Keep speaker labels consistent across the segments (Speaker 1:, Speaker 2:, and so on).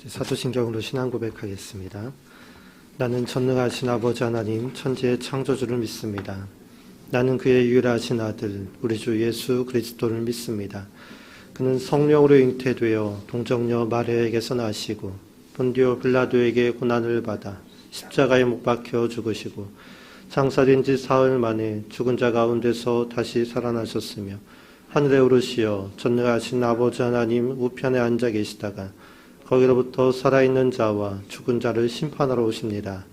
Speaker 1: 사도신경으로 신앙 고백하겠습니다. 나는 전능하신 아버지 하나님 천지의 창조주를 믿습니다. 나는 그의 유일하신 아들 우리 주 예수 그리스도를 믿습니다. 그는 성령으로 잉태되어 동정녀 마리아에게서 나시고 본디오 빌라도에게 고난을 받아 십자가에 못 박혀 죽으시고 장사된 지 사흘 만에 죽은 자 가운데서 다시 살아나셨으며 하늘에 오르시어 전능하신 아버지 하나님 우편에 앉아 계시다가 거기로부터 살아있는 자와 죽은 자를 심판하러 오십니다.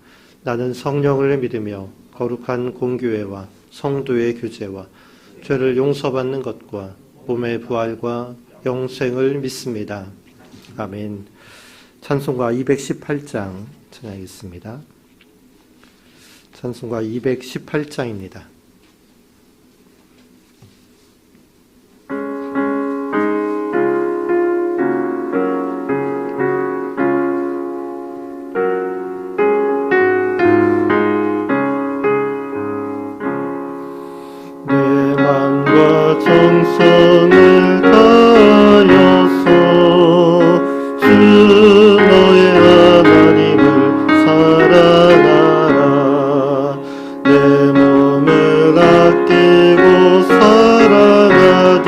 Speaker 1: 나는 성령을 믿으며 거룩한 공교회와 성도의 교제와 죄를 용서받는 것과 몸의 부활과 영생을 믿습니다. 아멘. 찬송가 218장 전하겠습니다. 찬송가 218장입니다.
Speaker 2: 정성을 다하여서 주 너의 하나님을 사랑하라. 내 몸을 아끼고 사랑하듯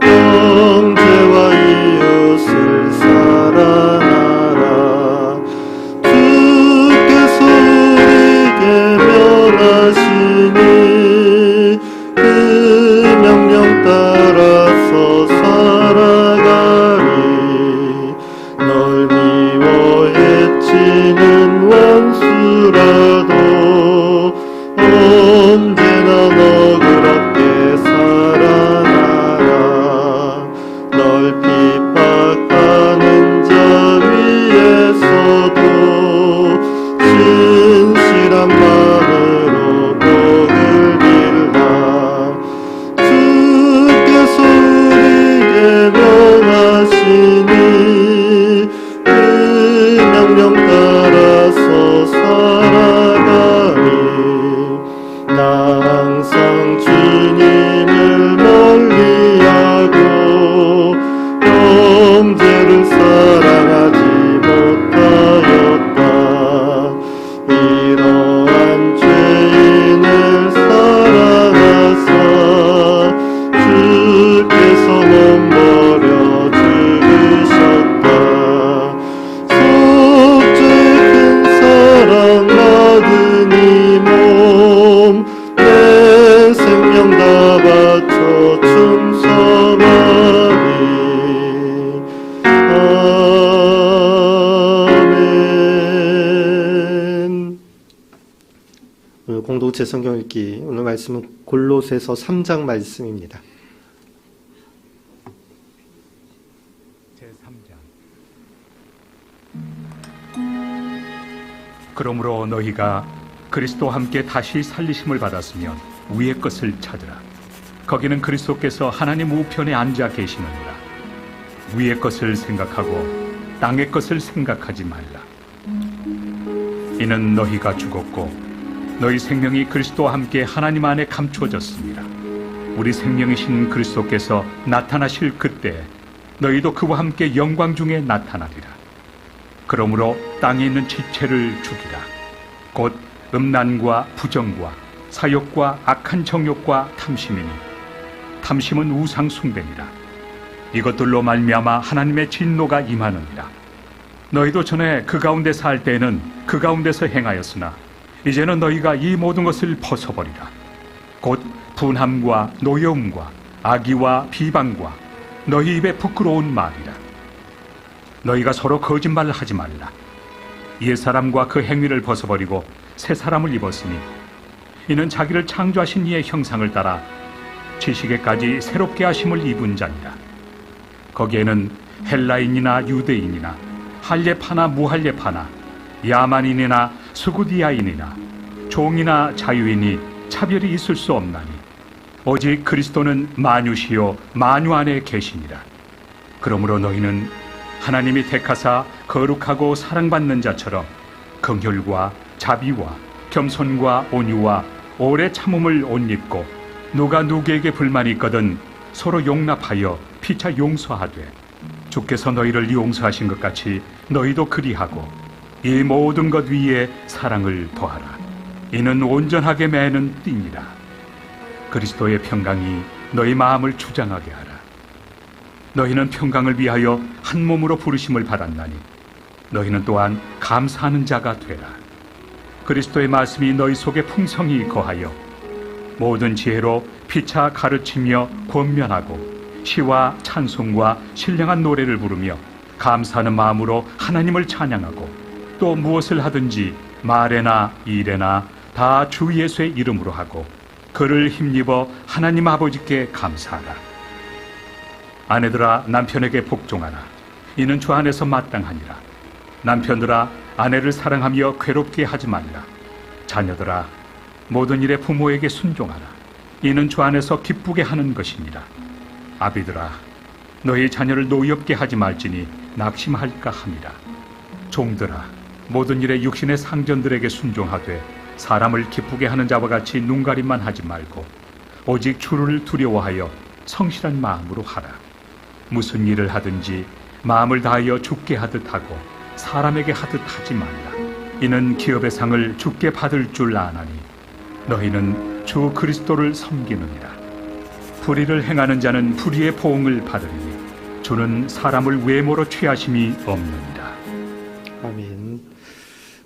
Speaker 2: 형제와 이웃을 사랑하라. 주께서 우리에게 명하시니 명령 따라서 살아가리. 널 미워해치는 원수라도 언제나 너그럽게 사랑하라. 널 핍박하는 자 위에서도 진실한 마음으로 복을 빌라. 명하시니 그 명령 따라서 살아가리. 나 항상 주님을 멀리하고 형제를 사랑하지 못하였다. 이러한 죄인을 사랑하사 주께서 몸버려 죽으셨다. 속죄의 큰 사랑 받은 이 몸 내 생명 다 바쳐 충성하리. 아멘.
Speaker 1: 오늘 공동체 성경 읽기, 오늘 말씀은 골로새서 3장 말씀입니다.
Speaker 3: 그러므로 너희가 그리스도와 함께 다시 살리심을 받았으면 위의 것을 찾으라. 거기는 그리스도께서 하나님 우편에 앉아 계시느니라. 위의 것을 생각하고 땅의 것을 생각하지 말라. 이는 너희가 죽었고 너희 생명이 그리스도와 함께 하나님 안에 감추어졌습니다. 우리 생명이신 그리스도께서 나타나실 그때 너희도 그와 함께 영광 중에 나타나리라. 그러므로 땅에 있는 지체를 죽이라. 곧 음란과 부정과 사욕과 악한 정욕과 탐심이니 탐심은 우상 숭배니라. 이것들로 말미암아 하나님의 진노가 임하느니라. 너희도 전에 그 가운데 살 때에는 그 가운데서 행하였으나 이제는 너희가 이 모든 것을 벗어버리라. 곧 분함과 노여움과 악의와 비방과 너희 입에 부끄러운 말이라. 너희가 서로 거짓말을 하지 말라. 옛사람과 그 행위를 벗어버리고 새 사람을 입었으니 이는 자기를 창조하신 이의 형상을 따라 지식에까지 새롭게 하심을 입은 자니라. 거기에는 헬라인이나 유대인이나 할례파나 무할례파나 야만인이나 수구디아인이나 종이나 자유인이 차별이 있을 수 없나니 오직 그리스도는 만유시요 만유 안에 계시니라. 그러므로 너희는 하나님이 택하사 거룩하고 사랑받는 자처럼 긍휼과 자비와 겸손과 온유와 오래 참음을 옷 입고 누가 누구에게 불만이 있거든 서로 용납하여 피차 용서하되 주께서 너희를 용서하신 것 같이 너희도 그리하고 이 모든 것 위에 사랑을 더하라. 이는 온전하게 매는 띠니라. 그리스도의 평강이 너희 마음을 주장하게 하라. 너희는 평강을 위하여 한 몸으로 부르심을 받았나니 너희는 또한 감사하는 자가 되라. 그리스도의 말씀이 너희 속에 풍성히 거하여 모든 지혜로 피차 가르치며 권면하고 시와 찬송과 신령한 노래를 부르며 감사하는 마음으로 하나님을 찬양하고 또 무엇을 하든지 말에나 일에나 다 주 예수의 이름으로 하고 그를 힘입어 하나님 아버지께 감사하라. 아내들아 남편에게 복종하라. 이는 주 안에서 마땅하니라. 남편들아 아내를 사랑하며 괴롭게 하지 말라. 자녀들아 모든 일에 부모에게 순종하라. 이는 주 안에서 기쁘게 하는 것이니라. 아비들아 너희 자녀를 노엽게 하지 말지니 낙심할까 함이라. 종들아 모든 일에 육신의 상전들에게 순종하되 사람을 기쁘게 하는 자와 같이 눈가림만 하지 말고 오직 주를 두려워하여 성실한 마음으로 하라. 무슨 일을 하든지 마음을 다하여 주께 하듯 하고 사람에게 하듯 하지 말라. 이는 기업의 상을 주께 받을 줄 아나니 너희는 주 그리스도를 섬기느니라. 불의를 행하는 자는 불의의 보응을 받으리니 주는 사람을 외모로 취하심이 없느니라.
Speaker 1: 아멘.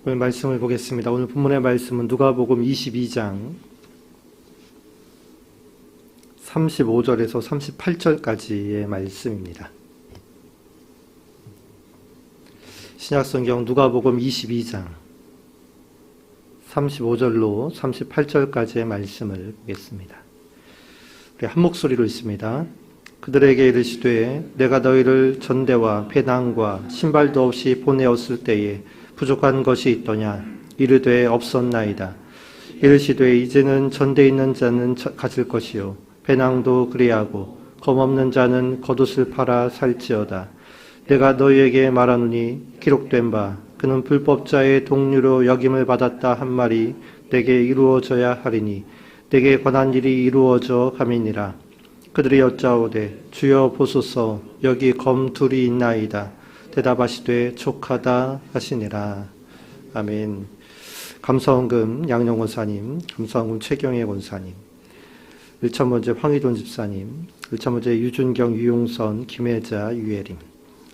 Speaker 1: 오늘 말씀을 보겠습니다. 오늘 본문의 말씀은 누가복음 22장 35절에서 38절까지의 말씀입니다. 신약성경 누가복음 22장 35절로 38절까지의 말씀을 보겠습니다. 우리 한 목소리로 읽습니다. 그들에게 이르시되 내가 너희를 전대와 배낭과 신발도 없이 보내었을 때에 부족한 것이 있더냐? 이르되 없었나이다. 이르시되 이제는 전대 있는 자는 가질 것이요 배낭도 그리하고 검없는 자는 겉옷을 팔아 살지어다. 내가 너희에게 말하노니 기록된 바 그는 불법자의 동류로 역임을 받았다 한 말이 내게 이루어져야 하리니 내게 관한 일이 이루어져 가미니라. 그들이 여짜오되 주여 보소서 여기 검 둘이 있나이다. 대답하시되 족하다 하시니라. 아멘. 감사원금 양영 권사님, 감사원금 최경혜 권사님, 을천번제 황희돈 집사님, 을천번제 유준경, 유용선, 김혜자, 유예림,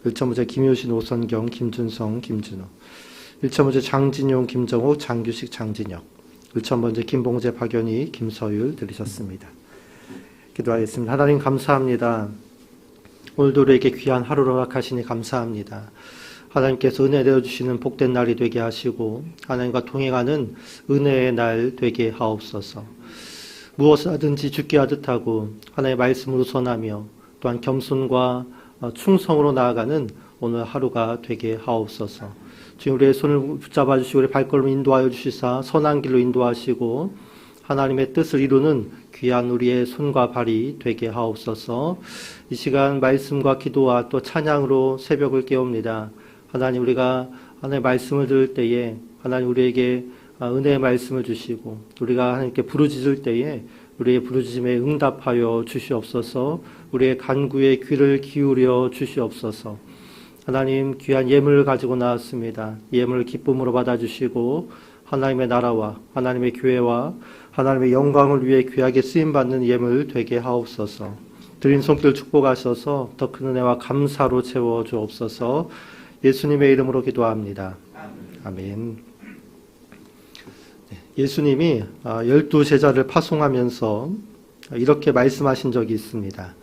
Speaker 1: 을천번제 김효신, 오선경, 김준성, 김준호, 을천번제 장진용, 김정호, 장규식, 장진혁, 을천번제 김봉재, 박연희, 김서율 들으셨습니다. 기도하겠습니다. 하나님 감사합니다. 오늘도 우리에게 귀한 하루를 허락하시니 감사합니다. 하나님께서 은혜 내어주시는 복된 날이 되게 하시고 하나님과 동행하는 은혜의 날 되게 하옵소서. 무엇을 하든지 주께 하듯 하고 하나님의 말씀으로 선하며 또한 겸손과 충성으로 나아가는 오늘 하루가 되게 하옵소서. 주님 우리의 손을 붙잡아 주시고 우리의 발걸음 인도하여 주시사 선한 길로 인도하시고 하나님의 뜻을 이루는 귀한 우리의 손과 발이 되게 하옵소서. 이 시간 말씀과 기도와 또 찬양으로 새벽을 깨웁니다. 하나님 우리가 하나님의 말씀을 들을 때에 하나님 우리에게 은혜의 말씀을 주시고 우리가 하나님께 부르짖을 때에 우리의 부르짖음에 응답하여 주시옵소서. 우리의 간구에 귀를 기울여 주시옵소서. 하나님 귀한 예물을 가지고 나왔습니다. 예물을 기쁨으로 받아주시고 하나님의 나라와 하나님의 교회와 하나님의 영광을 위해 귀하게 쓰임받는 예물 되게 하옵소서. 드린 손길 축복하셔서 더 큰 은혜와 감사로 채워주옵소서. 예수님의 이름으로 기도합니다. 아멘. 예수님이 12제자를 파송하면서 이렇게 말씀하신 적이 있습니다.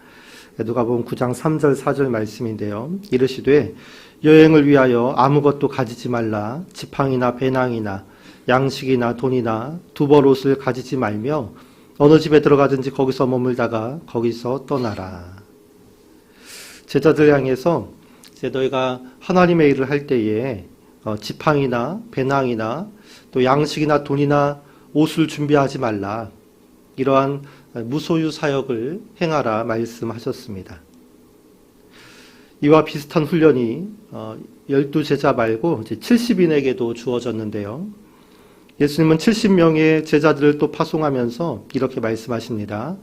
Speaker 1: 누가복음 9장 3절 4절 말씀인데요. 이르시되 여행을 위하여 아무것도 가지지 말라. 지팡이나 배낭이나 양식이나 돈이나 두벌 옷을 가지지 말며 어느 집에 들어가든지 거기서 머물다가 거기서 떠나라. 제자들 향해서 이제 너희가 하나님의 일을 할 때에 지팡이나 배낭이나 또 양식이나 돈이나 옷을 준비하지 말라. 이러한 무소유 사역을 행하라 말씀하셨습니다. 이와 비슷한 훈련이 12제자 말고 이제 70인에게도 주어졌는데요. 예수님은 70명의 제자들을 또 파송하면서 이렇게 말씀하십니다.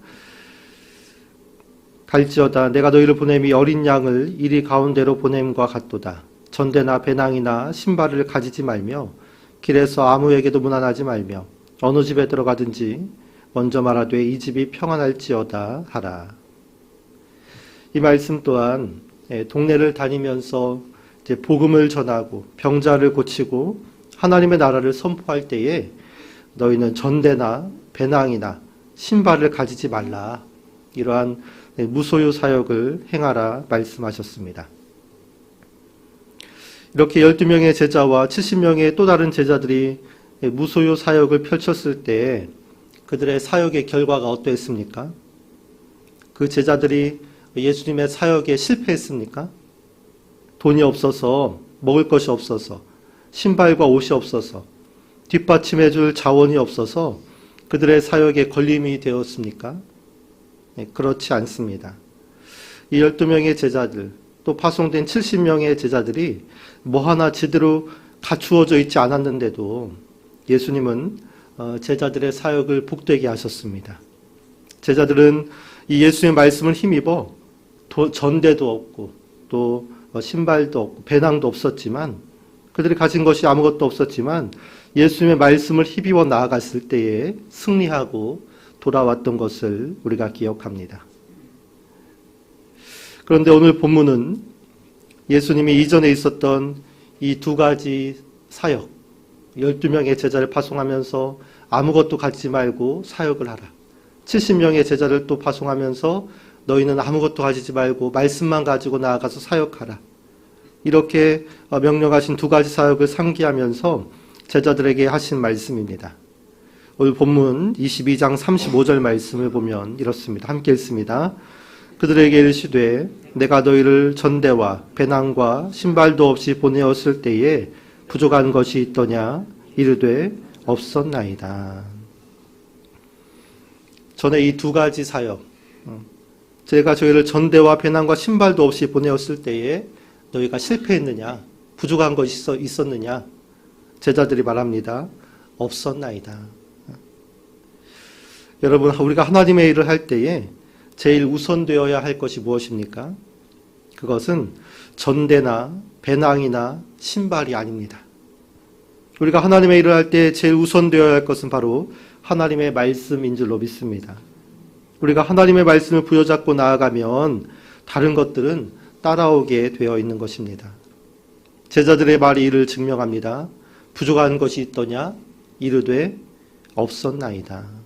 Speaker 1: 갈지어다 내가 너희를 보냄이 어린 양을 이리 가운데로 보냄과 같도다. 전대나 배낭이나 신발을 가지지 말며 길에서 아무에게도 문안하지 말며 어느 집에 들어가든지 먼저 말하되 이 집이 평안할지어다 하라. 이 말씀 또한 동네를 다니면서 이제 복음을 전하고 병자를 고치고 하나님의 나라를 선포할 때에 너희는 전대나 배낭이나 신발을 가지지 말라. 이러한 무소유 사역을 행하라 말씀하셨습니다. 이렇게 12명의 제자와 70명의 또 다른 제자들이 무소유 사역을 펼쳤을 때 그들의 사역의 결과가 어떠했습니까? 그 제자들이 예수님의 사역에 실패했습니까? 돈이 없어서, 먹을 것이 없어서, 신발과 옷이 없어서, 뒷받침해 줄 자원이 없어서 그들의 사역에 걸림이 되었습니까? 그렇지 않습니다. 이 12명의 제자들, 또 파송된 70명의 제자들이 뭐 하나 제대로 갖추어져 있지 않았는데도 예수님은 제자들의 사역을 복되게 하셨습니다. 제자들은 이 예수의 말씀을 힘입어 전대도 없고 또 신발도 없고 배낭도 없었지만 그들이 가진 것이 아무것도 없었지만 예수님의 말씀을 힘입어 나아갔을 때에 승리하고 돌아왔던 것을 우리가 기억합니다. 그런데 오늘 본문은 예수님이 이전에 있었던 이 두 가지 사역, 12명의 제자를 파송하면서 아무것도 갖지 말고 사역을 하라. 70명의 제자를 또 파송하면서 너희는 아무것도 가지지 말고 말씀만 가지고 나아가서 사역하라. 이렇게 명령하신 두 가지 사역을 상기하면서 제자들에게 하신 말씀입니다. 오늘 본문 22장 35절 말씀을 보면 이렇습니다. 함께 읽습니다. 그들에게 이르시되 내가 너희를 전대와 배낭과 신발도 없이 보내었을 때에 부족한 것이 있더냐 이르되 없었나이다. 전에 이 두 가지 사역, 제가 저희를 전대와 배낭과 신발도 없이 보내었을 때에 너희가 실패했느냐, 부족한 것이 있었느냐? 제자들이 말합니다. 없었나이다. 여러분, 우리가 하나님의 일을 할 때에 제일 우선되어야 할 것이 무엇입니까? 그것은 전대나 배낭이나 신발이 아닙니다. 우리가 하나님의 일을 할 때 제일 우선되어야 할 것은 바로 하나님의 말씀인 줄로 믿습니다. 우리가 하나님의 말씀을 부여잡고 나아가면 다른 것들은 따라오게 되어 있는 것입니다. 제자들의 말이 이를 증명합니다. 부족한 것이 있더냐? 이르되 없었나이다.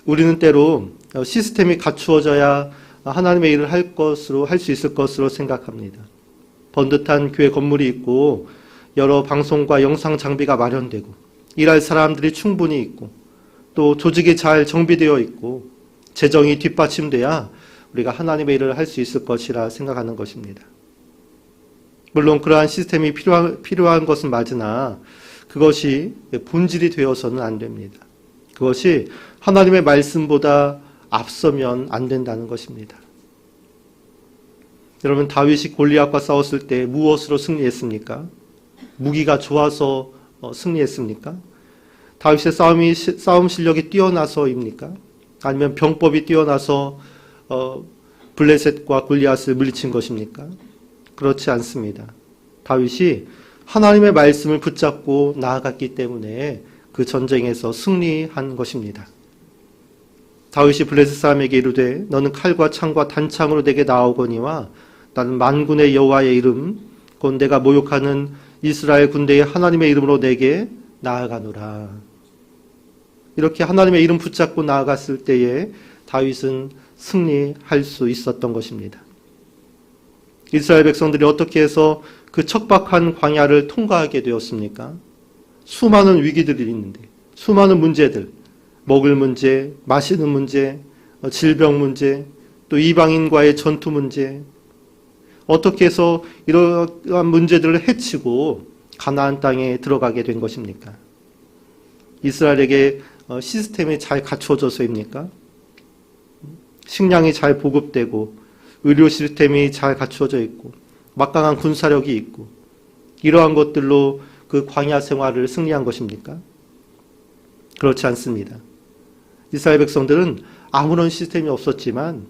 Speaker 1: 우리는 때로 시스템이 갖추어져야 하나님의 일을 할 수 있을 것으로 생각합니다. 번듯한 교회 건물이 있고 여러 방송과 영상 장비가 마련되고 일할 사람들이 충분히 있고 또 조직이 잘 정비되어 있고 재정이 뒷받침돼야 우리가 하나님의 일을 할 수 있을 것이라 생각하는 것입니다. 물론 그러한 시스템이 필요한 것은 맞으나 그것이 본질이 되어서는 안 됩니다. 그것이 하나님의 말씀보다 앞서면 안 된다는 것입니다. 여러분, 다윗이 골리앗과 싸웠을 때 무엇으로 승리했습니까? 무기가 좋아서 승리했습니까? 다윗의 싸움 실력이 뛰어나서입니까? 아니면 병법이 뛰어나서 블레셋과 골리앗을 물리친 것입니까? 그렇지 않습니다. 다윗이 하나님의 말씀을 붙잡고 나아갔기 때문에 그 전쟁에서 승리한 것입니다. 다윗이 블레셋 사람에게 이르되 너는 칼과 창과 단창으로 내게 나오거니와 나는 만군의 여호와의 이름 곧 내가 모욕하는 이스라엘 군대의 하나님의 이름으로 내게 나아가노라. 이렇게 하나님의 이름 붙잡고 나아갔을 때에 다윗은 승리할 수 있었던 것입니다. 이스라엘 백성들이 어떻게 해서 그 척박한 광야를 통과하게 되었습니까? 수많은 위기들이 있는데, 수많은 문제들, 먹을 문제, 마시는 문제, 질병 문제, 또 이방인과의 전투 문제, 어떻게 해서 이러한 문제들을 해치고 가나안 땅에 들어가게 된 것입니까? 이스라엘에게 시스템이 잘 갖추어져서입니까? 식량이 잘 보급되고 의료 시스템이 잘 갖추어져 있고 막강한 군사력이 있고 이러한 것들로 그 광야 생활을 승리한 것입니까? 그렇지 않습니다. 이스라엘 백성들은 아무런 시스템이 없었지만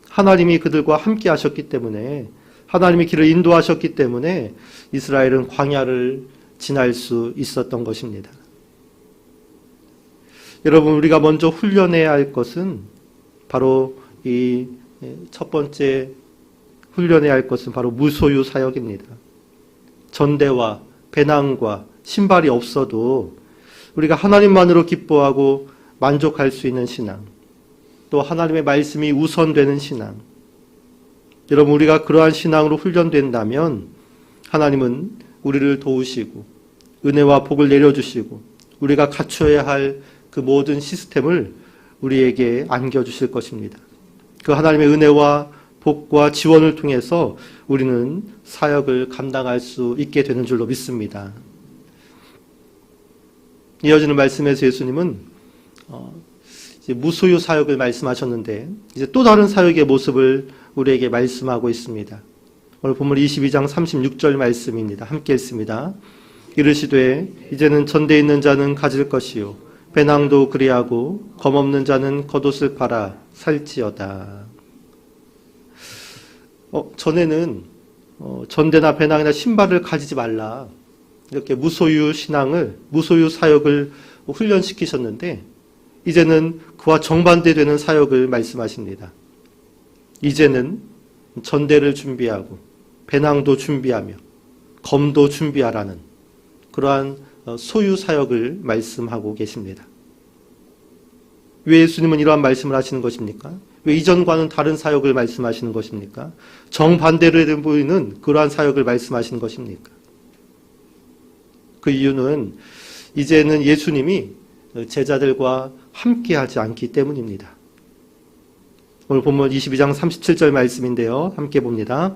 Speaker 1: 하나님이 그들과 함께 하셨기 때문에, 하나님이 길을 인도하셨기 때문에 이스라엘은 광야를 지날 수 있었던 것입니다. 여러분, 우리가 먼저 훈련해야 할 것은 바로 이 첫 번째 훈련해야 할 것은 바로 무소유 사역입니다. 전대와 배낭과 신발이 없어도 우리가 하나님만으로 기뻐하고 만족할 수 있는 신앙, 또 하나님의 말씀이 우선되는 신앙, 여러분, 우리가 그러한 신앙으로 훈련된다면 하나님은 우리를 도우시고 은혜와 복을 내려주시고 우리가 갖춰야 할 그 모든 시스템을 우리에게 안겨주실 것입니다. 그 하나님의 은혜와 복과 지원을 통해서 우리는 사역을 감당할 수 있게 되는 줄로 믿습니다. 이어지는 말씀에서 예수님은 이제 무소유 사역을 말씀하셨는데 이제 또 다른 사역의 모습을 우리에게 말씀하고 있습니다. 오늘 본문 22장 36절 말씀입니다. 함께 읽습니다. 이르시되 이제는 전대에 있는 자는 가질 것이요 배낭도 그리하고 검없는 자는 겉옷을 팔아 살지어다. 전에는 전대나 배낭이나 신발을 가지지 말라, 이렇게 무소유 신앙을, 무소유 사역을 훈련시키셨는데 이제는 그와 정반대되는 사역을 말씀하십니다. 이제는 전대를 준비하고 배낭도 준비하며 검도 준비하라는 그러한 소유 사역을 말씀하고 계십니다. 왜 예수님은 이러한 말씀을 하시는 것입니까? 왜 이전과는 다른 사역을 말씀하시는 것입니까? 정반대로 보이는 그러한 사역을 말씀하시는 것입니까? 그 이유는 이제는 예수님이 제자들과 함께하지 않기 때문입니다. 오늘 본문 22장 37절 말씀인데요. 함께 봅니다.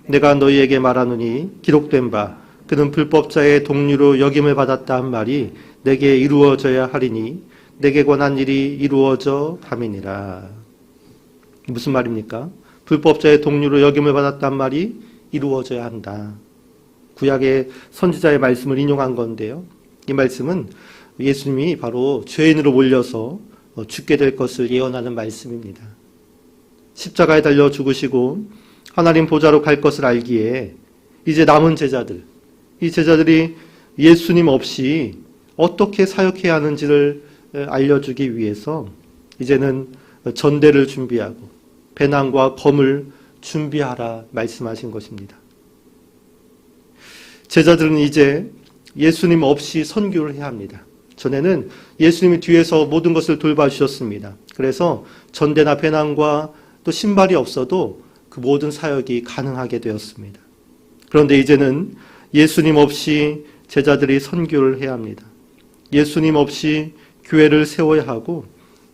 Speaker 1: 내가 너희에게 말하노니 기록된 바 그는 불법자의 동류로 역임을 받았다 한 말이 내게 이루어져야 하리니 내게 관한 일이 이루어져 함이니라. 무슨 말입니까? 불법자의 동류로 역임을 받았단 말이 이루어져야 한다. 구약의 선지자의 말씀을 인용한 건데요. 이 말씀은 예수님이 바로 죄인으로 몰려서 죽게 될 것을 예언하는 말씀입니다. 십자가에 달려 죽으시고 하나님 보좌로 갈 것을 알기에 이제 남은 제자들, 이 제자들이 예수님 없이 어떻게 사역해야 하는지를 알려주기 위해서 이제는 전대를 준비하고 배낭과 검을 준비하라 말씀하신 것입니다. 제자들은 이제 예수님 없이 선교를 해야 합니다. 전에는 예수님이 뒤에서 모든 것을 돌봐주셨습니다. 그래서 전대나 배낭과 또 신발이 없어도 그 모든 사역이 가능하게 되었습니다. 그런데 이제는 예수님 없이 제자들이 선교를 해야 합니다. 예수님 없이 교회를 세워야 하고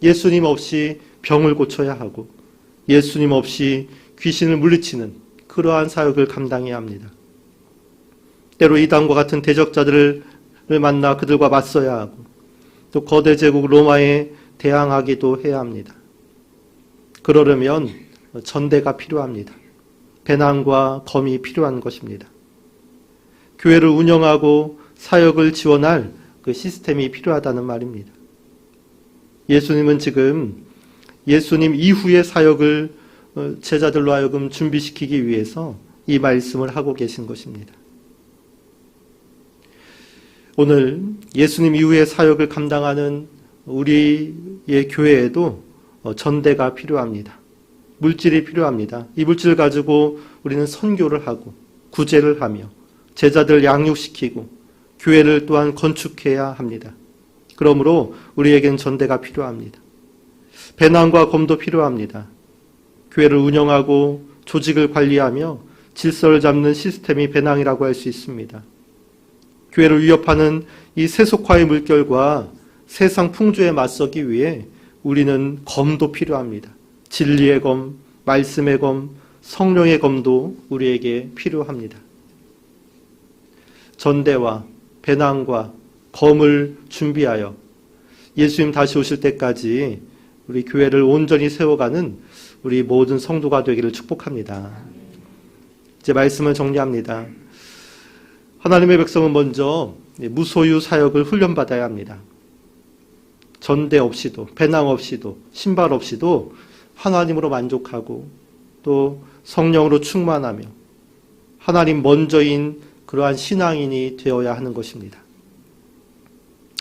Speaker 1: 예수님 없이 병을 고쳐야 하고 예수님 없이 귀신을 물리치는 그러한 사역을 감당해야 합니다. 때로 이단과 같은 대적자들을 만나 그들과 맞서야 하고 또 거대 제국 로마에 대항하기도 해야 합니다. 그러려면 전대가 필요합니다. 배낭과 검이 필요한 것입니다. 교회를 운영하고 사역을 지원할 그 시스템이 필요하다는 말입니다. 예수님은 지금 예수님 이후의 사역을 제자들로 하여금 준비시키기 위해서 이 말씀을 하고 계신 것입니다. 오늘 예수님 이후의 사역을 감당하는 우리의 교회에도 전대가 필요합니다. 물질이 필요합니다. 이 물질을 가지고 우리는 선교를 하고 구제를 하며 제자들 양육시키고 교회를 또한 건축해야 합니다. 그러므로 우리에겐 전대가 필요합니다. 배낭과 검도 필요합니다. 교회를 운영하고 조직을 관리하며 질서를 잡는 시스템이 배낭이라고 할 수 있습니다. 교회를 위협하는 이 세속화의 물결과 세상 풍조에 맞서기 위해 우리는 검도 필요합니다. 진리의 검, 말씀의 검, 성령의 검도 우리에게 필요합니다. 전대와 배낭과 검을 준비하여 예수님 다시 오실 때까지 우리 교회를 온전히 세워가는 우리 모든 성도가 되기를 축복합니다. 이제 말씀을 정리합니다. 하나님의 백성은 먼저 무소유 사역을 훈련받아야 합니다. 전대 없이도 배낭 없이도 신발 없이도 하나님으로 만족하고 또 성령으로 충만하며 하나님 먼저인 그러한 신앙인이 되어야 하는 것입니다.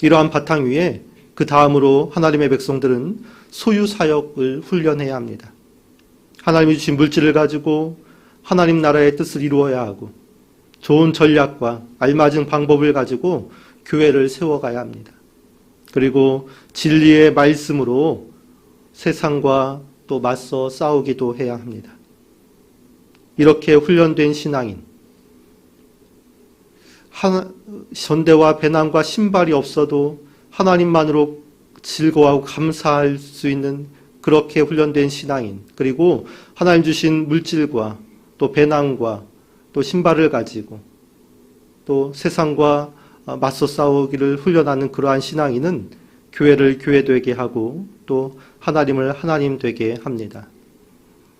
Speaker 1: 이러한 바탕 위에 그 다음으로 하나님의 백성들은 소유 사역을 훈련해야 합니다. 하나님이 주신 물질을 가지고 하나님 나라의 뜻을 이루어야 하고 좋은 전략과 알맞은 방법을 가지고 교회를 세워가야 합니다. 그리고 진리의 말씀으로 세상과 또 맞서 싸우기도 해야 합니다. 이렇게 훈련된 신앙인, 전대와 배낭과 신발이 없어도 하나님만으로 즐거워하고 감사할 수 있는 그렇게 훈련된 신앙인, 그리고 하나님 주신 물질과 또 배낭과 또 신발을 가지고 또 세상과 맞서 싸우기를 훈련하는 그러한 신앙인은 교회를 교회되게 하고 또 하나님을 하나님 되게 합니다.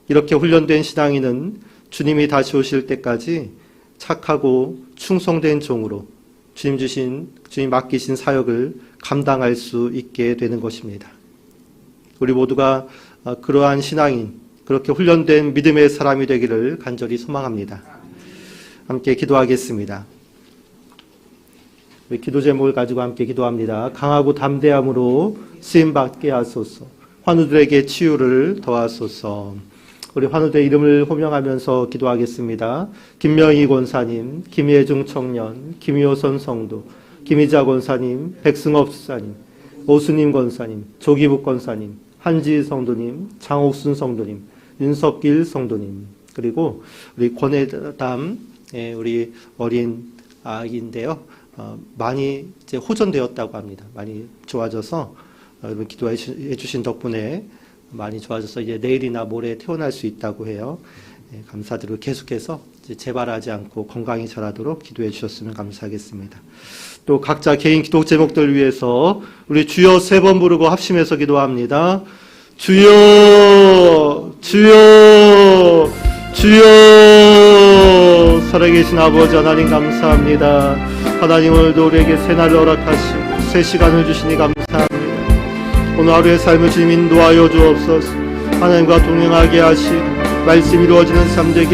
Speaker 1: 이렇게 훈련된 신앙인은 주님이 다시 오실 때까지 착하고 충성된 종으로 주님 맡기신 사역을 감당할 수 있게 되는 것입니다. 우리 모두가 그러한 신앙인, 그렇게 훈련된 믿음의 사람이 되기를 간절히 소망합니다. 함께 기도하겠습니다. 우리 기도 제목을 가지고 함께 기도합니다. 강하고 담대함으로 쓰임받게 하소서. 환우들에게 치유를 더하소서. 우리 환우들의 이름을 호명하면서 기도하겠습니다. 김명희 권사님, 김예중 청년, 김효선 성도, 김희자 권사님, 백승업 수사님, 오수님 권사님, 조기북 권사님, 한지 성도님, 장옥순 성도님, 윤석길 성도님, 그리고 우리 권혜담, 우리 어린 아이인데요. 많이 이제 호전되었다고 합니다. 많이 좋아져서 여러분 기도해 주신 덕분에 많이 좋아져서 이제 내일이나 모레 퇴원할 수 있다고 해요. 감사드리고 계속해서 이제 재발하지 않고 건강히 자라도록 기도해 주셨으면 감사하겠습니다. 또 각자 개인 기도 제목들 위해서 우리 주여 3번 부르고 합심해서 기도합니다. 주여, 주여, 주여. 살아계신 아버지 하나님 감사합니다. 하나님 오늘도 우리에게 새날을 허락하시고 새 시간을 주시니 감사합니다. 오늘 하루의 삶을 주님 인도하여 주옵소서. 하나님과 동행하게 하시고 말씀이 이루어지는 삶 되게